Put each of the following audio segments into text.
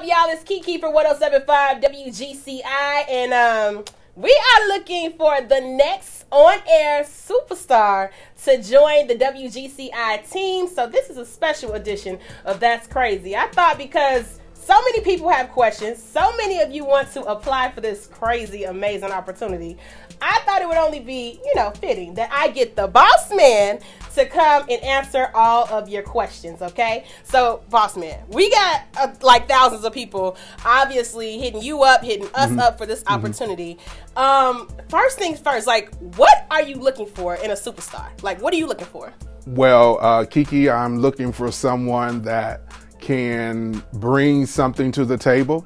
y'all? It's Kiki for 107.5 WGCI, and we are looking for the next on-air superstar to join the WGCI team. So this is a special edition of That's Crazy. I thought because so many people have questions, so many of you want to apply for this crazy, amazing opportunity, I thought it would only be, fitting that I get the boss man to come and answer all of your questions, okay? So, boss man, we got like thousands of people obviously hitting you up, hitting us up for this opportunity. First things first, like, what are you looking for in a superstar? Like, what are you looking for? Well, Kiki, I'm looking for someone that can bring something to the table.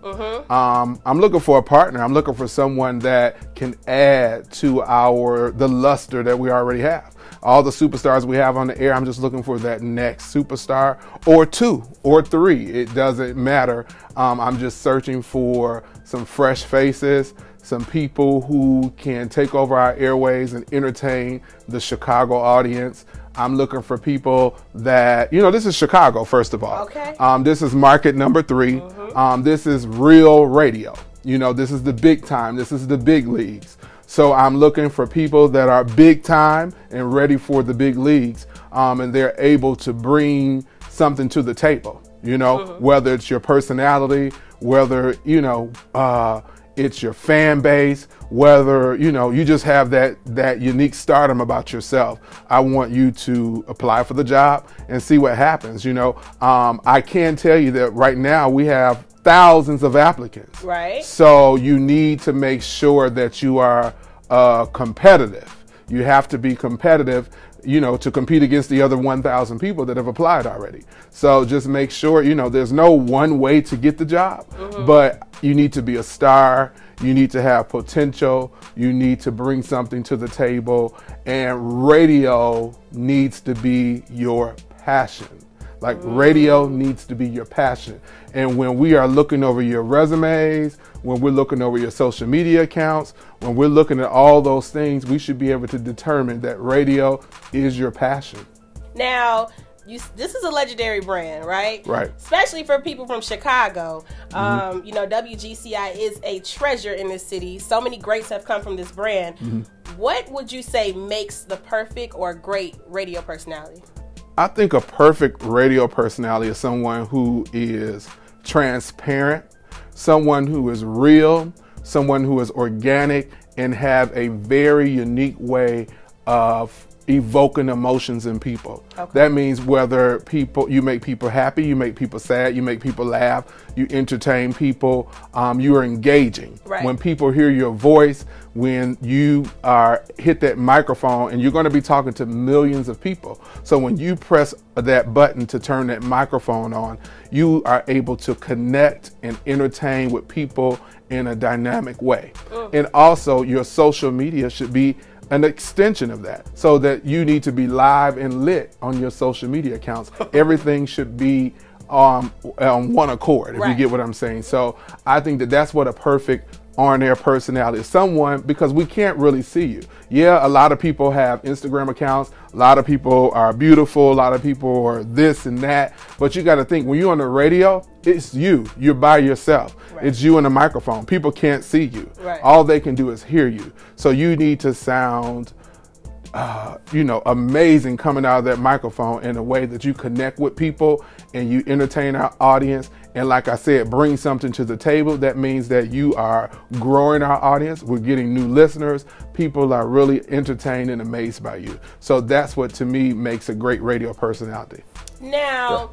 I'm looking for a partner. I'm looking for someone that can add to the luster that we already have. All the superstars we have on the air, I'm just looking for that next superstar, or two or three. It doesn't matter. I'm just searching for some fresh faces, some people who can take over our airways and entertain the Chicago audience. I'm looking for people that, this is Chicago, first of all. Okay. This is market number 3. This is real radio. This is the big time. This is the big leagues. So I'm looking for people that are big time and ready for the big leagues. And they're able to bring something to the table, whether it's your personality, whether, it's your fan base, whether, you just have that unique stardom about yourself. I want you to apply for the job and see what happens. I can tell you that right now we have thousands of applicants. Right. So you need to make sure that you are competitive. You have to be competitive, to compete against the other 1,000 people that have applied already. So just make sure, there's no one way to get the job, but you need to be a star. You need to have potential. You need to bring something to the table, and radio needs to be your passion. Like, radio needs to be your passion. And when we are looking over your resumes, when we're looking over your social media accounts, when we're looking at all those things, we should be able to determine that radio is your passion. Now, this is a legendary brand, right? Right. Especially for people from Chicago. WGCI is a treasure in this city. So many greats have come from this brand. What would you say makes the perfect or great radio personality? I think a perfect radio personality is someone who is transparent, someone who is real, someone who is organic, and have a very unique way of evoking emotions in people. Okay. That means whether you make people happy, you make people sad, you make people laugh, you entertain people, you are engaging. Right. When people hear your voice, when you hit that microphone, and you're going to be talking to millions of people. So when you press that button to turn that microphone on, you are able to connect and entertain with people in a dynamic way. And also your social media should be an extension of that, so that you need to be live and lit on your social media accounts. Everything should be on one accord, if you get what I'm saying. So I think that that's what a perfect on-air personality is. Someone, because we can't really see you. Yeah, a lot of people have Instagram accounts. A lot of people are beautiful. A lot of people are this and that. But you got to think, when you're on the radio, it's you. You're by yourself. Right. It's you and a microphone. People can't see you. Right. All they can do is hear you. So you need to sound amazing coming out of that microphone in a way that you connect with people and you entertain our audience. And like I said, bring something to the table. That means that you are growing our audience. We're getting new listeners. People are really entertained and amazed by you. So that's what, to me, makes a great radio personality. Now,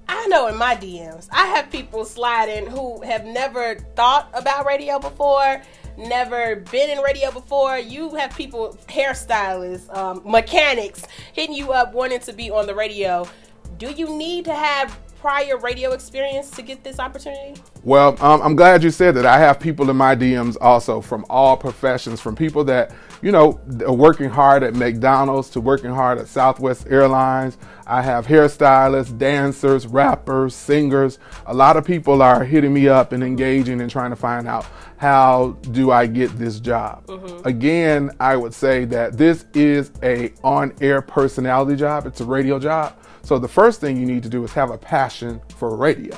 I know in my DMs, I have people sliding who have never thought about radio before, never been in radio before. You have people, hairstylists, mechanics, hitting you up wanting to be on the radio. Do you need to have prior radio experience to get this opportunity? Well, I'm glad you said that. I have people in my DMs also from all professions, from people that, are working hard at McDonald's to working hard at Southwest Airlines. I have hairstylists, dancers, rappers, singers. A lot of people are hitting me up and engaging and trying to find out, how do I get this job? Again, I would say that this is a on-air personality job. It's a radio job. So the first thing you need to do is have a passion for radio.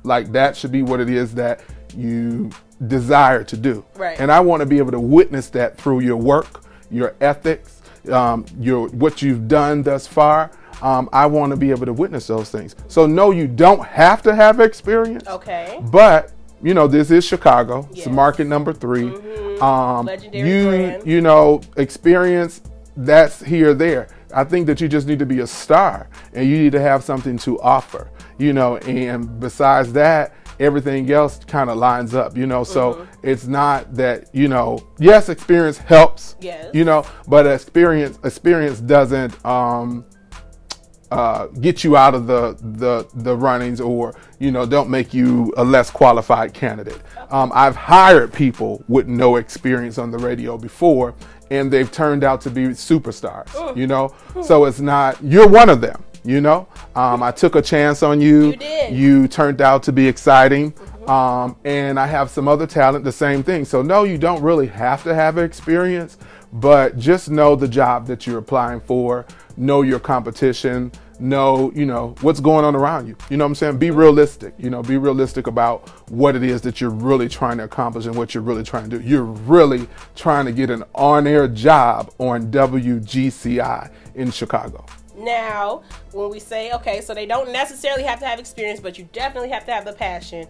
Like that should be what it is that you desire to do. Right. And I want to be able to witness that through your work, your ethics, what you've done thus far. I want to be able to witness those things. So no, you don't have to have experience. Okay. But you know, this is Chicago. Yes. It's market number 3. Legendary brand. You know, experience that's here or there. I think that you just need to be a star and you need to have something to offer, you know, and besides that, everything else kind of lines up, you know, so it's not that, you know, yes, experience helps, yes, you know, but experience doesn't get you out of the runnings, or, you know, don't make you a less qualified candidate. I've hired people with no experience on the radio before, and they've turned out to be superstars, you know? So it's not, you're one of them, you know? I took a chance on you. You did. You turned out to be exciting. And I have some other talent, the same thing. So no, you don't really have to have experience, but just know the job that you're applying for, know your competition, know, you know, what's going on around you. You know what I'm saying? Be realistic, you know, be realistic about what it is that you're really trying to accomplish and what you're really trying to do. You're really trying to get an on-air job on WGCI in Chicago. Now, when we say, okay, so they don't necessarily have to have experience, but you definitely have to have the passion,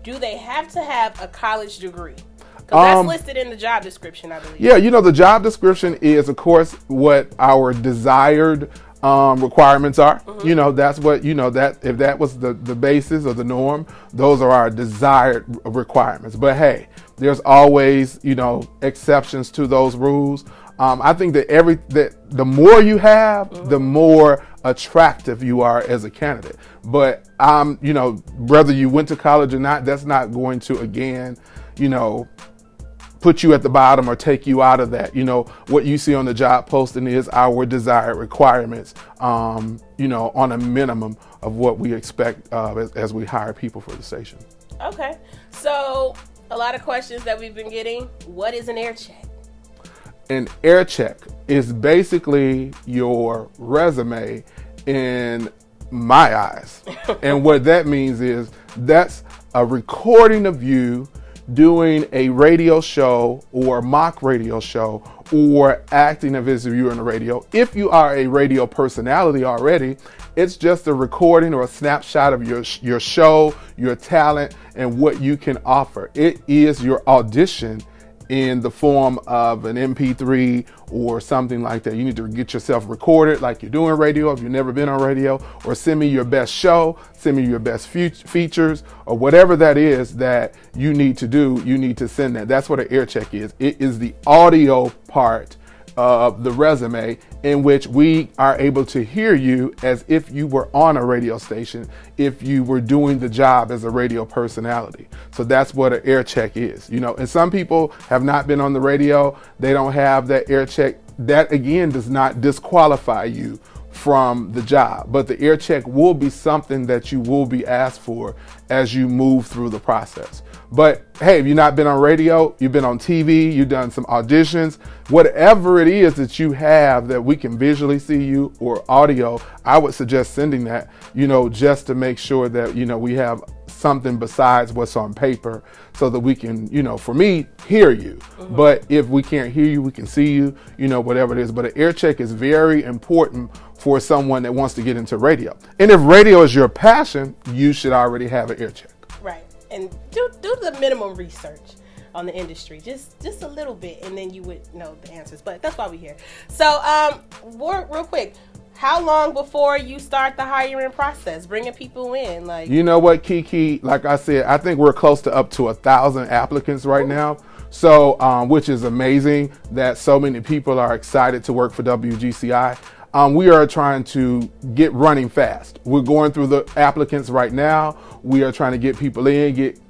do they have to have a college degree? Because that's listed in the job description, I believe. Yeah, you know, the job description is, of course, what our desired requirements are. You know, that's what, you know, that if that was the basis or the norm, those are our desired requirements. But hey, there's always, you know, exceptions to those rules. I think that the more you have, the more attractive you are as a candidate. But you know, whether you went to college or not, that's not going to, again, you know, put you at the bottom or take you out of that. You know, what you see on the job posting is our desired requirements, you know, on a minimum of what we expect as we hire people for the station. Okay. So a lot of questions that we've been getting. What is an air check? An air check is basically your resume in my eyes. And what that means is that's a recording of you doing a radio show or mock radio show or acting as if you're on the radio. If you are a radio personality already, it's just a recording or a snapshot of your show, your talent, and what you can offer. It is your audition in the form of an MP3 or something like that. You need to get yourself recorded like you're doing radio if you've never been on radio, or send me your best show, send me your best features, or whatever that is that you need to do, you need to send that. That's what an air check is. It is the audio part of the resume in which we are able to hear you as if you were on a radio station, if you were doing the job as a radio personality. So that's what an air check is, you know. And some people have not been on the radio, they don't have that air check. That again does not disqualify you from the job, but the air check will be something that you will be asked for as you move through the process. But hey, if you've not been on radio, you've been on TV, you've done some auditions, whatever it is that you have that we can visually see you, or audio, I would suggest sending that, you know, just to make sure that, you know, we have something besides what's on paper so that we can, you know, for me, hear you. But if we can't hear you, we can see you, you know, whatever it is. But an air check is very important for someone that wants to get into radio. And if radio is your passion, you should already have an air check. Right. And do the minimum research on the industry, just a little bit, and then you would know the answers. But that's why we're here. So real quick, how long before you start the hiring process, bringing people in? Like, you know what, Kiki, like I said, I think we're close to up to 1,000 applicants right now. So which is amazing that so many people are excited to work for WGCI. We are trying to get running fast. We're going through the applicants right now. We are trying to get people in, get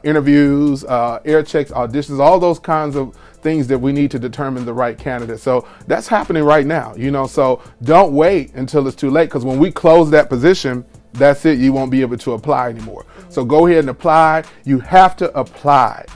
interviews, air checks, auditions, all those kinds of things that we need to determine the right candidate. So that's happening right now, you know, so don't wait until it's too late, because when we close that position, that's it. You won't be able to apply anymore. So go ahead and apply. You have to apply.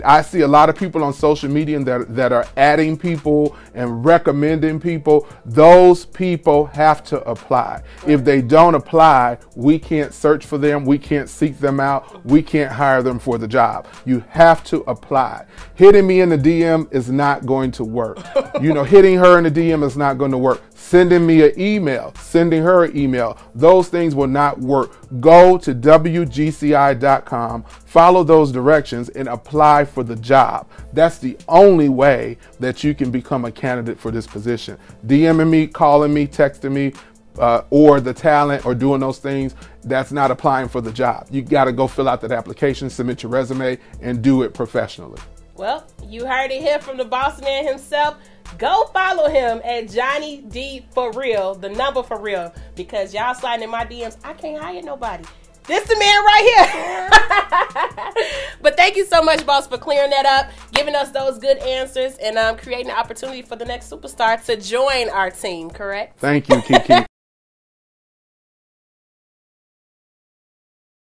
I see a lot of people on social media that are adding people and recommending people. Those people have to apply. If they don't apply, we can't search for them. We can't seek them out. We can't hire them for the job. You have to apply. Hitting me in the DM is not going to work. Hitting her in the DM is not going to work. Sending me an email, sending her an email, those things will not work. Go to WGCI.com, follow those directions, and apply for the job. That's the only way that you can become a candidate for this position. DMing me, calling me, texting me, or the talent, or doing those things, that's not applying for the job. You got to go fill out that application, submit your resume, and do it professionally. Well, you heard it here from the boss man himself. Go follow him at Johnny D For Real, the number for real, because y'all sliding in my DMs. I can't hire nobody. This the man right here. But thank you so much, boss, for clearing that up, giving us those good answers, and creating an opportunity for the next superstar to join our team, correct? Thank you, Kiki.